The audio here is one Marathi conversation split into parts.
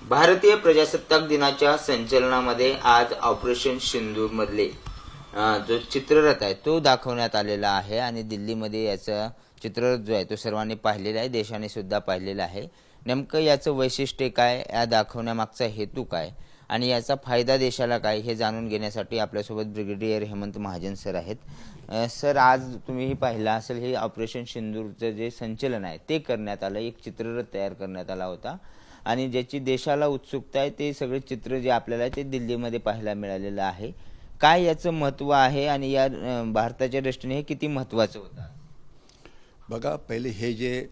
भारतीय प्रजासत्ताक दिनाच्या संचलनामध्ये आज ऑपरेशन सिंदूर मधले जो चित्ररथ आहे तो दाखवण्यात आलेला आहे आणि दिल्लीमध्ये याचा चित्ररथ जो आहे तो सर्वांनी पाहिलेला आहे, देशाने सुद्धा पाहिलेला आहे। नेमकं याचं वैशिष्ट्य काय, या दाखवण्यामागचा हेतू काय आणि याचा फायदा देशाला काय हे जाणून घेण्यासाठी आपल्यासोबत ब्रिगेडियर हेमंत महाजन सर आहेत। सर, आज तुम्हीही पाहिलं असेल हे ऑपरेशन सिंदूरचं जे संचलन आहे ते करण्यात आलं, एक चित्ररथ तयार करण्यात आला होता आणि ज्याची देशाला उत्सुकता आहे ते सगळे चित्र जे आपल्याला ते दिल्लीमध्ये पाहायला मिळालेलं आहे। काय याचं महत्त्व आहे आणि या भारताच्या दृष्टीने हे किती महत्त्वाचं होतं? बघा, पहिले हे जे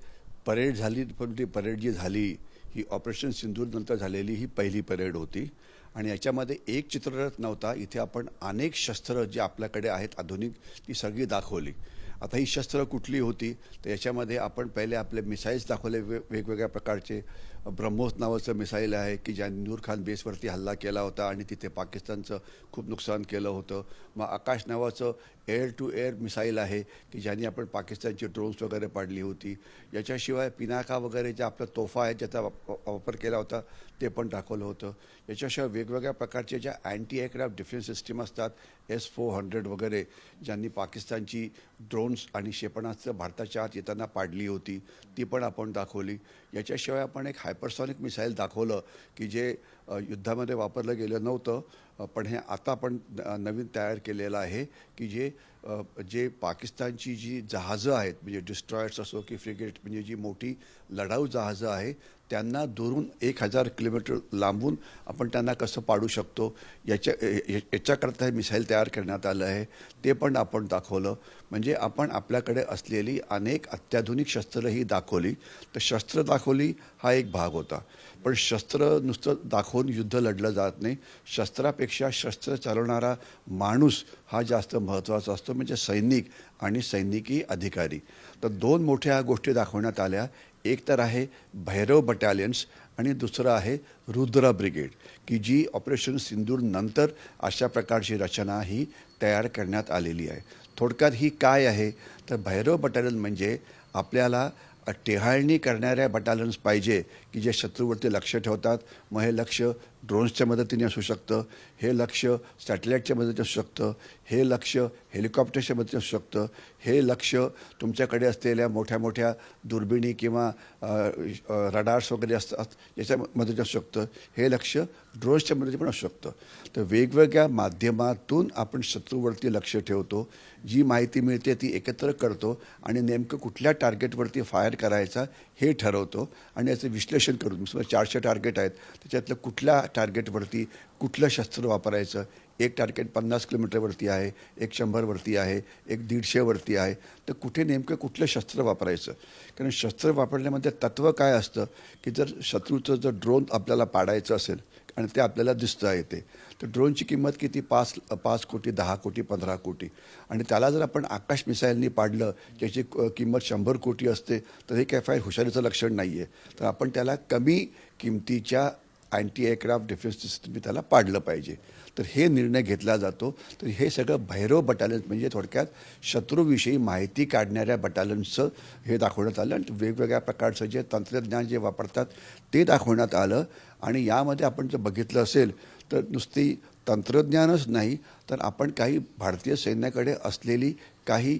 परेड झाली, पण ती परेड जी झाली ही ऑपरेशन सिंदूर नंतर झालेली ही पहिली परेड होती आणि याच्यामध्ये एक चित्ररथ नव्हता। इथे आपण अनेक शस्त्र जे आपल्याकडे आहेत आधुनिक ती सगळी दाखवली। आता ही शस्त्र कुठली होती तर याच्यामध्ये आपण पहिले आपले मिसाईल्स दाखवले, वेगवेगळ्या प्रकारचे। ब्रह्मोस नावाचं मिसाईल आहे की ज्याने नूर खान बेसवरती हल्ला केला होता आणि तिथे पाकिस्तानचं खूप नुकसान केलं होतं। मग आकाश नावाचं एअर टू एअर मिसाईल आहे की ज्याने आपण पाकिस्तानची ड्रोन्स वगैरे पाडली होती। याच्याशिवाय पिनाका वगैरे ज्या आपल्या तोफा आहेत ज्याचा वापर केला होता ते पण दाखवलं होतं। याच्याशिवाय वेगवेगळ्या प्रकारचे ज्या अँटी एअरक्राफ्ट डिफेन्स सिस्टीम असतात S-400 वगैरे, ज्यांनी पाकिस्तानची ड्रोन्स आणि क्षेपणास्त्र भारताच्या आत येताना पाडली होती ती पण आपण दाखवली। याच्याशिवाय आपण एक हायपरसॉनिक मिसाईल दाखवलं की जे युद्धामध्ये वापरलं गेलं नव्हतं, पण हे आता आपण नवीन तयार केलेलं आहे की जे पाकिस्तानची जी जहाजं आहेत म्हणजे डिस्ट्रॉयर्स असो की फ्रिगेट म्हणजे जी मोठी लढाऊ जहाजं आहे त्यांना दुरून 1000 किलोमीटर लांबून आपण त्यांना कसं पाडू शकतो याच्याकरता हे मिसाईल तयार करण्यात आलं आहे, ते पण आपण दाखवलं। म्हणजे आपण आपल्याकडे असलेली अनेक अत्याधुनिक शस्त्रही दाखवली। तर शस्त्र दाखवली हा एक भाग होता, पण शस्त्र नुसतं दाखवून युद्ध लढलं जात नाही। शस्त्रापेक्षा शस्त्र चालवणारा माणूस हा जास्त महत्त्वाचा असतो, म्हणजे सैनिक आणि सैनिकी अधिकारी। तर दोन मोठ्या गोष्टी दाखवण्यात आल्या, एक तर आहे भैरव बटालियन्स आणि दुसरं आहे रुद्र ब्रिगेड की जी ऑपरेशन सिंदूर नंतर अशा प्रकारची रचना ही तयार करण्यात आलेली आहे। थोडक्यात ही काय आहे तर भैरव बटालियन म्हणजे आपल्याला टेहाळणी करणाऱ्या बटालियन्स पाहिजे की जे शत्रूवरती लक्ष ठेवतात। मग हे लक्ष ड्रोन्सच्या मदतीने असू शकतं, हे लक्ष सॅटेलाईटच्या मदतीने असू शकतं, हे लक्ष हेलिकॉप्टरच्या मदतीने असू शकतं, हे लक्ष तुमच्याकडे असलेल्या मोठ्या मोठ्या दुर्बिणी किंवा रडार्स वगैरे असतात याच्या मदतीने असू शकतं, हे लक्ष ड्रोन्सच्या मदतीने पण असू शकतं। तर वेगवेगळ्या माध्यमातून आपण शत्रूवरती लक्ष ठेवतो, जी माहिती मिळते ती एकत्र करतो आणि नेमकं कुठल्या टार्गेटवरती फायर करायचा हे ठरवतो आणि याचं विश्लेषण करून 400 टार्गेट आहेत त्याच्यातलं कुठल्या टार्गेटवरती कुठलं शस्त्र वापरायचं। एक टार्गेट 50 किलोमीटरवरती आहे, एक 100वरती आहे, एक 150वरती आहे, तर कुठे नेमकं कुठलं शस्त्र वापरायचं। कारण शस्त्र वापरण्यामध्ये तत्त्व काय असतं की जर शत्रूचं जर ड्रोन आपल्याला पाडायचं असेल आणि ते आपल्याला दिसतं आहे तर ड्रोनची किंमत किती 5 कोटी 10 कोटी 15 कोटी आणि त्याला जर आपण आकाश मिसाईलनी पाडलं त्याची किंमत 100 कोटी असते तर हे काय फार हुशारीचं लक्षण नाही आहे। तर आपण त्याला कमी किमतीच्या अँटी एअरक्राफ्ट डिफेन्स सिस्टमने त्याला पाडलं पाहिजे, तर हे निर्णय घेतला जातो। तर हे सगळं भैरव बटालियन्स म्हणजे थोडक्यात शत्रूविषयी माहिती काढणाऱ्या बटालियन्सचं हे दाखवण्यात आलं आणि वेगवेगळ्या प्रकारचं जे तंत्रज्ञान जे वापरतात ते दाखवण्यात आलं। आणि यामध्ये आपण जर बघितलं असेल तर नुसती तंत्रज्ञानच नाही तर आपण काही भारतीय सैन्याकडे असलेली काही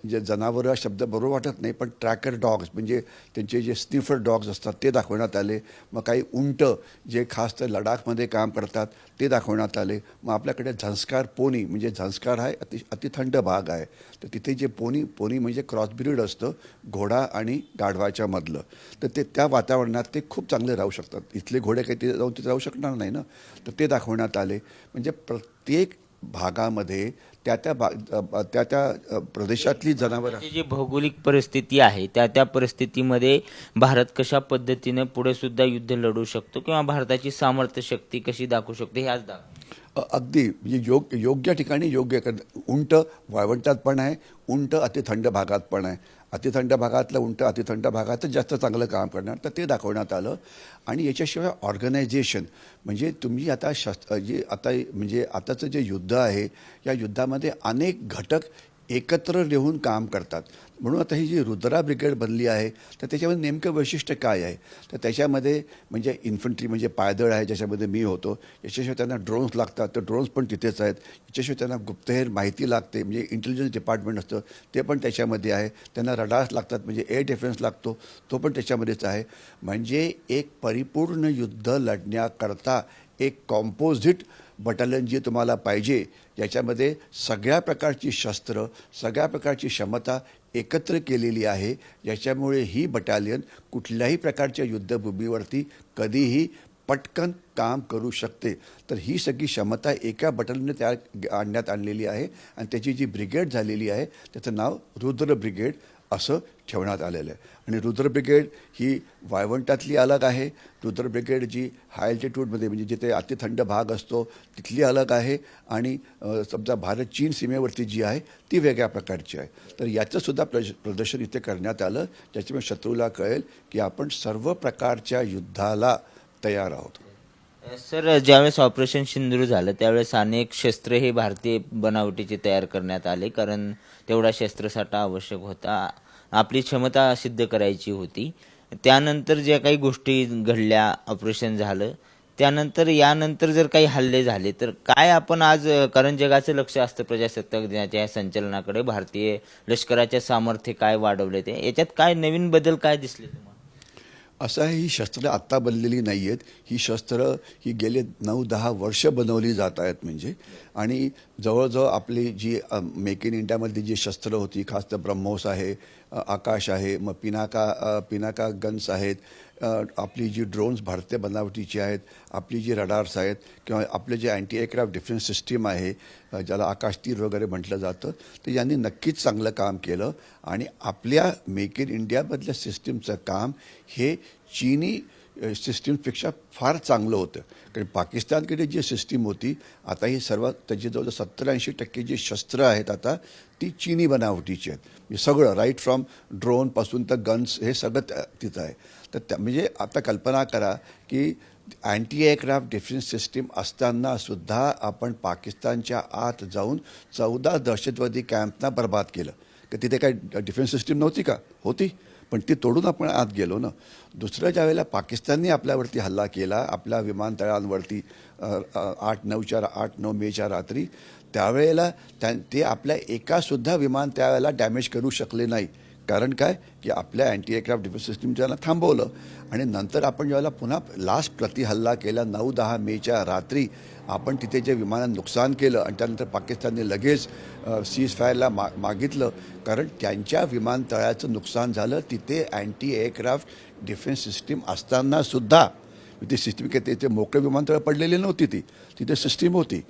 जे जनावरं शब्द बरोबर वाटत नाही पण ट्रॅकर डॉग्स म्हणजे त्यांचे जे स्निफर डॉग्स असतात ते दाखवण्यात आले। मग काही उंट जे खास तर लडाखमध्ये काम करतात ते दाखवण्यात आले। मग आपल्याकडे झंस्कार पोनी म्हणजे झंस्कार हा अतिथंड भाग आहे, तर तिथे जे पोनी म्हणजे क्रॉसब्रीड असतं घोडा आणि गाढवाच्या मधलं, तर ते त्या वातावरणात ते खूप चांगले राहू शकतात। इथले घोडे काही तिथे जाऊन तिथे राहू शकणार नाही ना, तर ते दाखवण्यात आले। म्हणजे प्रत्येक भागामध्ये त्या प्रदेशातली जनावरं जी भौगोलिक परिस्थिती आहे त्या परिस्थितीमध्ये भारत कशा पद्धतीने पुढे सुद्धा युद्ध लढू शकतो किंवा भारताची सामर्थ्य शक्ती कशी दाखवू शकते हे आज अगदी म्हणजे योग्य ठिकाणी योग्य उंट वाळवंटात पण आहे, उंट अतिथंड भागात पण आहे। अतिथंड भागातलं उंट अतिथंड भागातच जास्त चांगलं काम करणार तर ते दाखवण्यात आलं। आणि याच्याशिवाय ऑर्गनायझेशन म्हणजे तुम्ही आता जे आता म्हणजे आताचं जे युद्ध आहे या युद्धामध्ये अनेक घटक एकत्र येऊन काम करतात. म्हणून आता ही जी रुद्रा ब्रिगेड बनली आहे तर त्याच्यामध्ये नेमकं वैशिष्ट्य काय आहे, तर त्याच्यामध्ये म्हणजे इन्फंट्री म्हणजे पायदळ आहे, ज्याच्यामध्ये मी होतो. याच्याशिवाय त्यांना ड्रोन्स लागतात, तर ड्रोन्स पण तिथेच आहेत. याच्याशिवाय त्यांना गुप्तहेर माहिती लागते, म्हणजे इंटेलिजन्स डिपार्टमेंट असतं ते पण त्याच्यामध्ये आहे. त्यांना रडार्स लागतात, म्हणजे एअर डिफेन्स लागतो, तो पण त्याच्यामध्येच आहे. म्हणजे एक परिपूर्ण युद्ध लढण्याकरता एक कॉम्पोजिट बटालियन जी तुम्हाला पाहिजे, याच्यामध्ये सगळ्या प्रकारची शस्त्र, सगळ्या प्रकारची क्षमता एकत्र केलेली आहे. ज्याच्यामुळे ही बटालियन कुठल्याही प्रकारच्या युद्धभूमीवरती कधीही पटकन काम करू शकते. तर ही सगळी क्षमता एका बटालियनने तयार आणण्यात आणलेली आहे आणि त्याची जी ब्रिगेड झालेली आहे त्याचं नाव रुद्र ब्रिगेड असं ठेवण्यात आलेलं आहे. आणि रुद्र ब्रिगेड ही वाळवंटातली अलग आहे. रुद्र ब्रिगेड जी हाय अल्टिट्यूडमध्ये म्हणजे जिथे अतिथंड भाग असतो तिथली अलग आहे. आणि समजा भारत चीन सीमेवरती जी आहे ती वेगळ्या प्रकारची आहे. तर याचंसुद्धा प्रदर्शन इथे करण्यात आलं, ज्याच्यामुळे शत्रूला कळेल की आपण सर्व प्रकारच्या युद्धाला तयार आहोत. सर, ज्यावेळेस ऑपरेशन सिंदूर झालं त्यावेळेस अनेक शस्त्र हे भारतीय बनावटीचे तयार करण्यात आले, कारण तेवढा शस्त्रसाठा आवश्यक होता, आपली क्षमता सिद्ध करायची होती. त्यानंतर ज्या काही गोष्टी घडल्या, ऑपरेशन झालं, त्यानंतर यानंतर जर काही हल्ले झाले तर काय आपण आज, कारण जगाचं लक्ष असतं प्रजासत्ताक दिनाच्या या संचलनाकडे, भारतीय लष्कराच्या सामर्थ्य काय वाढवले ते, याच्यात काय नवीन बदल काय दिसले तुम्हाला? असं आहे, ही शस्त्र आत्ता बनलेली नाही आहेत. ही शस्त्र ही गेले 9-10 वर्ष बनवली जात आहेत म्हणजे. आणि जवळजवळ आपली जी मेक इन इंडियामधली जी शस्त्र होती, खास तर ब्रह्मोस आहे, आकाश आहे, मग पिनाका गन्स आहेत, आपली जी ड्रोन्स भारतीय बनावटीची आहेत, आपली जी रडार्स आहेत, किंवा आपले जे अँटी एअरक्राफ्ट डिफेन्स सिस्टीम आहे, ज्याला आकाश तीर वगैरे म्हटलं जातं, तर यांनी नक्कीच चांगलं काम केलं. आणि आपल्या मेक इन इंडियामधल्या सिस्टीमचं काम हे चीनी सिस्टीमपेक्षा फार चांगलं होतं. कारण पाकिस्तानकडे जी सिस्टीम होती, आता ही सर्व त्याची जवळजवळ 70-80% जी शस्त्र आहेत आता ती चीनी बनावटीची आहेत. म्हणजे सगळं राईट फ्रॉम ड्रोनपासून तर गन्स हे सगळं तिथं आहे. तर म्हणजे आता कल्पना करा की अँटी एअरक्राफ्ट डिफेन्स सिस्टीम असतानासुद्धा आपण पाकिस्तानच्या आत जाऊन 14 दहशतवादी कॅम्पना बर्बाद केलं. की तिथे काय डिफेन्स सिस्टीम नव्हती का? होती, पण ती तोडून आपण आत गेलो ना. दुसऱ्या ज्या वेळेला पाकिस्तानने आपल्यावरती हल्ला केला, आपल्या विमानतळांवरती 8-9 मेच्या रात्री, त्यावेळेला ते आपल्या एकासुद्धा विमानतळाला डॅमेज करू शकले नाही. कारण काय की आपल्या अँटी एअरक्राफ्ट डिफेन्स सिस्टीम त्यांना थांबवलं. आणि नंतर आपण ज्यावेळेला पुन्हा लास्ट प्रतिहल्ला केला 9-10 मेच्या रात्री, आपण तिथे जे विमानांना नुकसान केलं आणि त्यानंतर पाकिस्तानने लगेच सीज फायरला मागितलं, कारण त्यांच्या विमानतळाचं नुकसान झालं. तिथे अँटी एअरक्राफ्ट डिफेन्स सिस्टीम असतानासुद्धा, ती सिस्टीम काही ते मोकळे विमानतळ पडलेली नव्हती, तिथे सिस्टीम होती.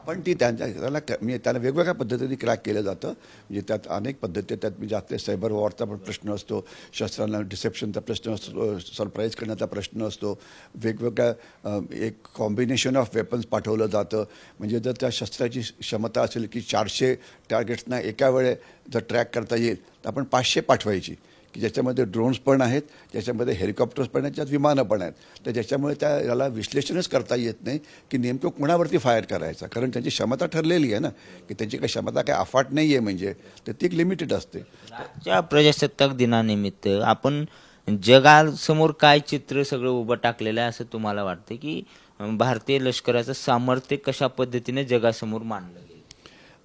पण ती त्यांना वेगवेगळ्या पद्धतीने क्रॅक केलं जातं. म्हणजे त्यात अनेक पद्धती, त्यात म्हणजे आपले सायबर वॉरचा पण प्रश्न असतो, शस्त्रांना डिसेप्शनचा प्रश्न असतो, सरप्राईज करण्याचा प्रश्न असतो, वेगवेगळ्या एक कॉम्बिनेशन ऑफ वेपन्स पाठवलं जातं. म्हणजे जर त्या शस्त्राची क्षमता असेल की 400 टार्गेट्सना एका वेळे जर ट्रॅक करता येईल, तर आपण 500 पाठवायची, की ज्याच्यामध्ये ड्रोन्स पण आहेत, ज्याच्यामध्ये हेलिकॉप्टर्स पण आहेत, ज्यात विमानं पण आहेत. तर ज्याच्यामुळे याला विश्लेषणच करता येत नाही की नेमकं कुणावरती फायर करायचा, कारण त्यांची क्षमता ठरलेली आहे ना, की त्यांची काही क्षमता काय अफाट नाही आहे, म्हणजे तर ती एक लिमिटेड असते. आजच्या प्रजासत्ताक दिनानिमित्त आपण जगासमोर काय चित्र सगळं उभं टाकलेलं आहे असं तुम्हाला वाटतं, की भारतीय लष्कराचं सामर्थ्य कशा पद्धतीने जगासमोर मांडलं गेलं?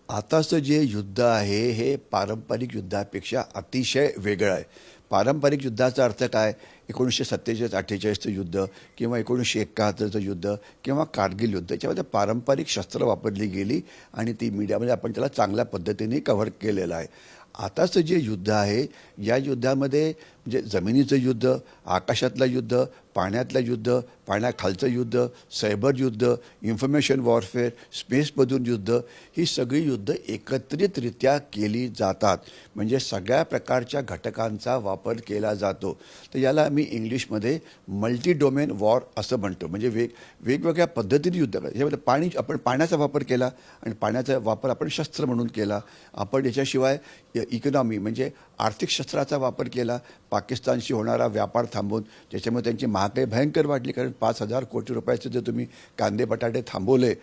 आताचं जे युद्ध आहे हे पारंपरिक युद्धापेक्षा अतिशय वेगळं आहे. पारंपरिक युद्धाचा अर्थ काय? 1947-48चं युद्ध, किंवा 1971चं युद्ध, किंवा कारगिल युद्ध, याच्यामध्ये पारंपरिक शस्त्र वापरली गेली आणि ती मीडियामध्ये आपण त्याला चांगल्या पद्धतीने कव्हर केलेलं आहे. आताचं जे युद्ध आहे, या युद्धामध्ये म्हणजे जमिनीचं युद्ध, आकाशातलं युद्ध, पाण्यातलं युद्ध, पाण्याखालचं युद्ध, सायबर युद्ध, इन्फॉर्मेशन वॉरफेअर, स्पेसमधून युद्ध, ही सगळी युद्ध एकत्रितरित्या केली जातात. म्हणजे सगळ्या प्रकारच्या घटकांचा वापर केला जातो. तर याला मी इंग्लिशमध्ये मल्टी डोमेन वॉर असं म्हणतो. म्हणजे वेगवेगळ्या पद्धतीने युद्ध करायचं. यामध्ये आपण पाण्याचा वापर केला आणि पाण्याचा वापर आपण शस्त्र म्हणून केला. आपण याच्याशिवाय इकॉनॉमी म्हणजे आर्थिक शस्त्राचा वापर केला. पाकिस्तानशी होणारा व्यापार थांबवून, ज्याच्यामुळे त्यांची महागाई भयंकर वाढली, कारण 5,000 कोटी रुपयाचे जर तुम्ही कांदे बटाटे थांबवले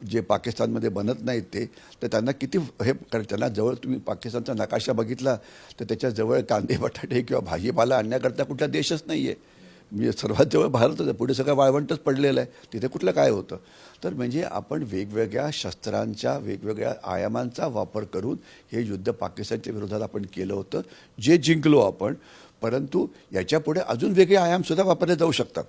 जे पाकिस्तानमध्ये बनत नाहीत ते, तर त्यांना किती हे त्यांना जवळ तुम्ही पाकिस्तानचा नकाशा बघितला तर त्याच्या जवळ कांदे बटाटे किंवा भाजीपाला आणण्याकरता कुठला देशच नाही आहे. म्हणजे सर्वात जवळ भारतच आहे, पुढे सगळं वाळवंटच पडलेलं आहे, तिथे कुठलं काय होतं. तर म्हणजे आपण वेगवेगळ्या शस्त्रांच्या वेगवेगळ्या आयामांचा वापर करून हे युद्ध पाकिस्तानच्या विरोधात आपण केलं होतं, जे जिंकलो आपण. परंतु याच्यापुढे अजून वेगळे आयामसुद्धा वापरले जाऊ शकतात.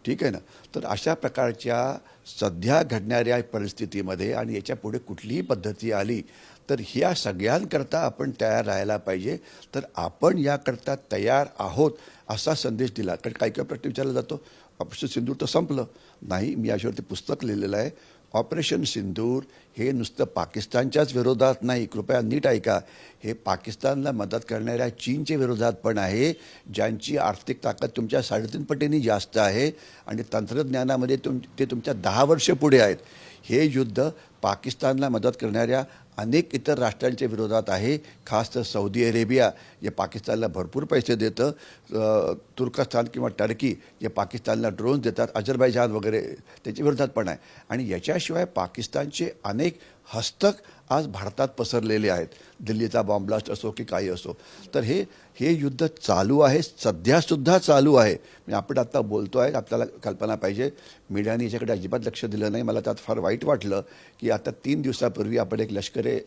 ठीक आहे ना. तर अशा प्रकारच्या सध्या घडणाऱ्या परिस्थितीमध्ये आणि याच्या पुढे कुठलीही पद्धती आली तर ह्या सगळ्यांकरता आपण तयार राहायला पाहिजे. तर आपण याकरता तयार आहोत असा संदेश दिला. कारण काही काही प्रश्न विचारला जातो, ऑपरेशन सिंदूर तर संपलं नाही. मी याच्यावरती पुस्तक लिहिलेलं आहे. ऑपरेशन सिंदूर हे नुसतं पाकिस्तानच्याच विरोधात नाही, कृपया नीट ऐका, हे पाकिस्तानला मदत करणाऱ्या चीनच्या विरोधात पण आहे, ज्यांची आर्थिक ताकद तुमच्या 3.5 पटींनी जास्त आहे आणि तंत्रज्ञानामध्ये ते तुमच्या 10 वर्ष पुढे आहेत. हे युद्ध पाकिस्तानला मदत करणाऱ्या अनेक इतर राष्ट्रांच्या विरोधात आहे. खास तर सौदी अरेबिया जे पाकिस्तानला भरपूर पैसे देतं, तुर्कस्तान किंवा टर्की जे पाकिस्तानला ड्रोन्स देतात, अझरबैजान वगैरे त्याच्या विरोधात पण आहे. आणि याच्याशिवाय पाकिस्तानचे अनेक हस्तक आज भारतात पसरलेले आहेत, दिल्लीचा बॉम्ब ब्लास्ट असो की काही असो. तर हे युद्ध चालू आहे, सध्यासुद्धा चालू आहे. म्हणजे आपण आत्ता बोलतो आहे, आपल्याला कल्पना पाहिजे, मीडियाने याच्याकडे अजिबात लक्ष दिलं नाही. मला त्यात फार वाईट वाटलं की आता 3 दिवसापूर्वी आपण एक लष्कर-ए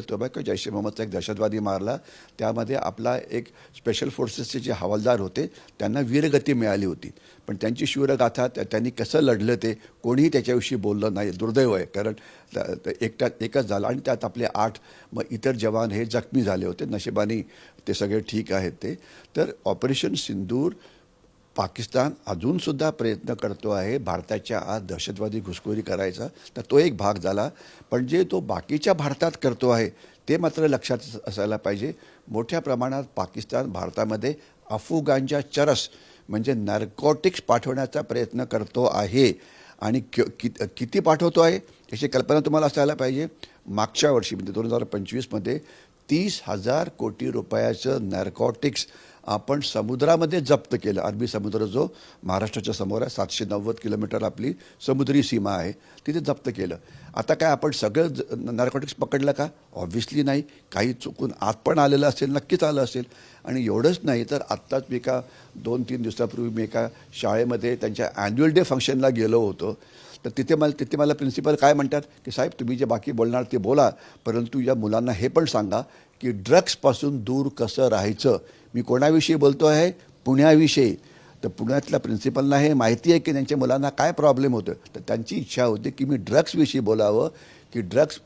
तोयबा किंवा जैश ए मोहम्मदचा एक दहशतवादी मारला. त्यामध्ये आपला एक स्पेशल फोर्सेसचे जे हवालदार होते त्यांना वीरगती मिळाली होती. पण त्यांची शूरगाथा, त्यांनी कसं लढलं ते कोणीही त्याच्याविषयी बोललं नाही. दुर्दैव आहे, कारण एकच झालं आणि त्यात आपले 8 मग इतर जवान हे जखमी झाले होते. नशिबाने ते सगळे ठीक आहेत ते. तर ऑपरेशन सिंदूर पाकिस्तान अजूनसुद्धा प्रयत्न करतो आहे भारताच्या आत दहशतवादी घुसखोरी करायचा. तर तो एक भाग झाला. पण जे तो बाकीच्या भारतात करतो आहे ते मात्र लक्षात असायला पाहिजे. मोठ्या प्रमाणात पाकिस्तान भारतामध्ये अफूगांच्या चरस म्हणजे नार्कोटिक्स पाठवण्याचा प्रयत्न करतो आहे. आणि किती पाठवतो आहे याची कल्पना तुम्हाला असायला पाहिजे. मागच्या वर्षी म्हणजे 2025मध्ये 30,000 कोटी रुपयाचं नार्कोटिक्स आपण समुद्रामध्ये जप्त केलं. अरबी समुद्र जो महाराष्ट्राच्या समोर आहे, 790 किलोमीटर आपली समुद्री सीमा आहे, तिथे जप्त केलं. आता काय आपण सगळं नार्कोटिक्स पकडलं का? ऑब्व्हियसली नाही. काही चुकून आत पण आलेलं असेल, नक्कीच आलं असेल. आणि एवढंच नाही तर आत्ताच मी 2-3 दिवसापूर्वी मी एका शाळेमध्ये त्यांच्या ॲन्युअल डे फंक्शनला गेलो होतो. तर तिथे मला प्रिन्सिपल काय म्हणतात की साहेब, तुम्ही जे बाकी बोलणार ते बोला, परंतु या मुलांना हे पण सांगा की ड्रग्सपासून दूर कसं राहायचं. मी कोणाविषयी बोलतो आहे? पुण्याविषयी. तर पुण्यातल्या प्रिन्सिपलना हे माहिती आहे की त्यांच्या मुलांना काय प्रॉब्लेम होतं. तर त्यांची इच्छा होती की मी ड्रग्सविषयी बोलावं, की ड्रग्स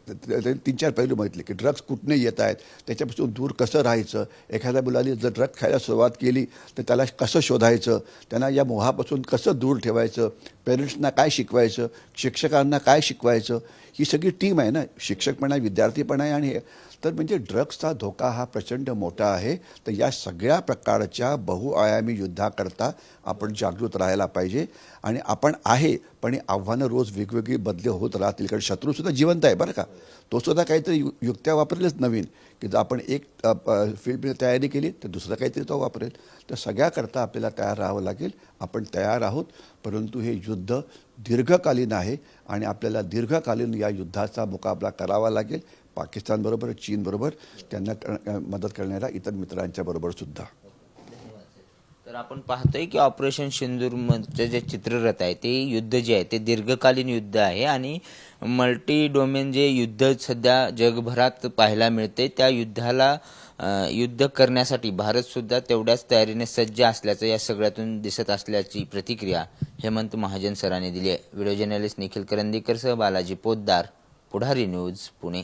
3-4 पैलू म्हटले की ड्रग्स कुठने येत आहेत, त्याच्यापासून दूर कसं राहायचं. एखाद्या मुलाने जर ड्रग्स खायला सुरुवात केली तर त्याला कसं शोधायचं, त्यांना या मोहापासून कसं दूर ठेवायचं, पेरेंट्सना काय शिकवायचं, शिक्षकांना काय शिकवायचं. ही सगळी टीम आहे ना, शिक्षक पण आहे, विद्यार्थी पण आहे. आणि तर म्हणजे ड्रग्सचा धोका हा प्रचंड मोठा आहे. तर या सगळ्या प्रकारच्या बहुआयामी युद्धाकरता आपण जागृत राहायला पाहिजे. आणि आपण आहे, पण ही आव्हानं रोज वेगवेगळी बदली होत राहतील. कारण शत्रूसुद्धा जिवंत आहे बरं का. तो सुद्धा काहीतरी युक्त्या वापरेलच नवीन, की जर आपण एक फील्डमध्ये तयारी केली तर दुसरं काहीतरी तो वापरेल. तर सगळ्याकरता आपल्याला तयार राहावं लागेल. आपण तयार आहोत, परंतु हे युद्ध दीर्घकालीन आहे आणि आपल्याला दीर्घकालीन या युद्धाचा मुकाबला करावा लागेल. पाकिस्तानबरोबर, चीनबरोबर, त्यांना मदत करणाऱ्या इतर मित्रांच्या बरोबर सुद्धा. तर आपण पाहतोय की ऑपरेशन सिंदूरचे जे चित्ररथ आहे ते युद्ध जे आहे ते दीर्घकालीन युद्ध आहे आणि मल्टी डोमेन जे युद्ध सध्या जगभरात पाहायला मिळते, त्या युद्ध करण्यासाठी भारत सुद्धा तेवढ्याच तयारीने सज्ज असल्याचं या सगळ्यातून दिसत असल्याची प्रतिक्रिया हेमंत महाजन सरांनी दिली आहे. व्हिडिओ जर्नलिस्ट निखिल करंदीकरसह बालाजी पोद्दार, पुढारी न्यूज, पुणे.